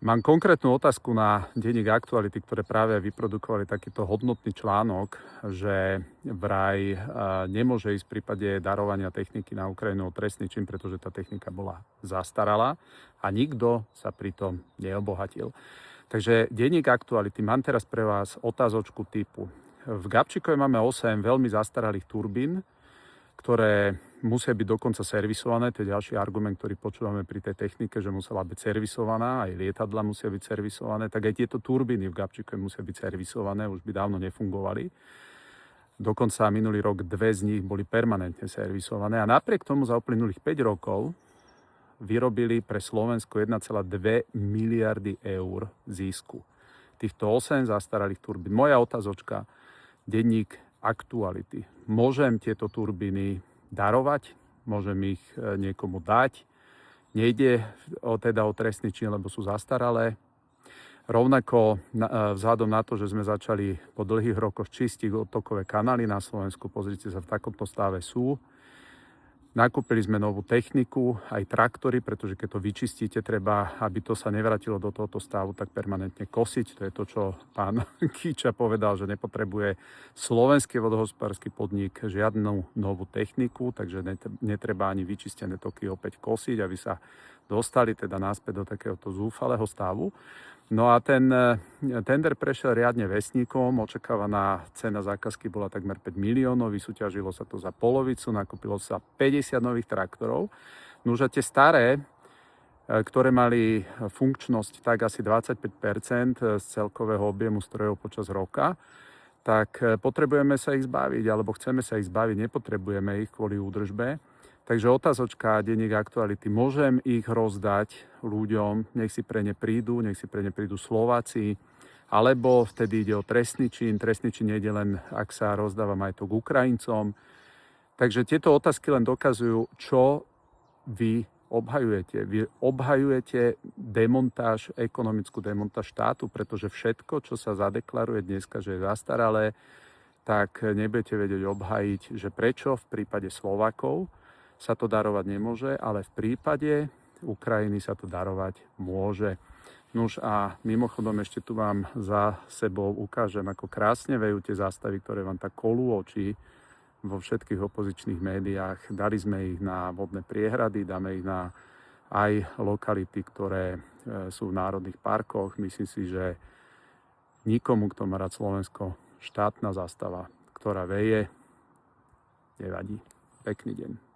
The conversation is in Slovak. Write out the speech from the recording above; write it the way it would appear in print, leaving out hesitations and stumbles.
Mám konkrétnu otázku na denník Aktuality, ktoré práve vyprodukovali takýto hodnotný článok, že vraj nemôže ísť v prípade darovania techniky na Ukrajinu o trestný čin, pretože tá technika bola zastaralá a nikto sa pritom neobohatil. Takže denník Aktuality, mám teraz pre vás otázočku typu. V Gabčíkove máme 8 veľmi zastaralých turbín, ktoré musia byť dokonca servisované. To je ďalší argument, ktorý počúvame pri tej technike, že musela byť servisovaná, aj lietadla musia byť servisované, tak aj tieto turbíny v Gabčíkove musia byť servisované, už by dávno nefungovali. Dokonca minulý rok 2 z nich boli permanentne servisované a napriek tomu za uplynulých 5 rokov vyrobili pre Slovensko 1,2 miliardy eur zisku. Týchto 8 zastaralých turbín. Moja otázočka, denník Aktuality. Môžem tieto turbíny darovať? Môžem ich niekomu dať? Nejde teda o trestný čin, lebo sú zastaralé. Rovnako vzhľadom na to, že sme začali po dlhých rokoch čistiť odtokové kanály na Slovensku, pozrite sa, v takomto stave sú. Nakúpili sme novú techniku, aj traktory, pretože keď to vyčistíte, treba, aby to sa nevrátilo do tohoto stavu, tak permanentne kosiť. To je to, čo pán Kíča povedal, že nepotrebuje slovenský vodohospodársky podnik žiadnu novú techniku, takže netreba ani vyčistené toky opäť kosiť, aby sa dostali teda naspäť do takéhoto zúfalého stavu. No a ten tender prešiel riadne Vestníkom, očakávaná cena zákazky bola takmer 5 miliónov, vysúťažilo sa to za polovicu, nakúpilo sa 50 nových traktorov. No už tie staré, ktoré mali funkčnosť tak asi 25% z celkového objemu strojov počas roka, tak potrebujeme sa ich zbaviť, alebo chceme sa ich zbaviť, nepotrebujeme ich kvôli údržbe. Takže otázočka, denník Aktuality, môžem ich rozdať ľuďom, nech si pre ne prídu Slováci, alebo vtedy ide o trestný čin. Trestný čin nejde len, ak sa rozdáva majetok Ukrajincom. Takže tieto otázky len dokazujú, čo vy obhajujete. Vy obhajujete demontáž, ekonomickú demontáž štátu, pretože všetko, čo sa zadeklaruje dneska, že je zastaralé, tak nebudete vedieť obhajiť, že prečo v prípade Slovákov sa to darovať nemôže, ale v prípade Ukrajiny sa to darovať môže. Nuž a mimochodom ešte tu vám za sebou ukážem, ako krásne vejú tie zástavy, ktoré vám tak kolú oči vo všetkých opozičných médiách. Dali sme ich na vodné priehrady, dáme ich na aj lokality, ktoré sú v národných parkoch. Myslím si, že nikomu, kto má rád Slovensko, štátna zástava, ktorá veje, nevadí. Pekný deň.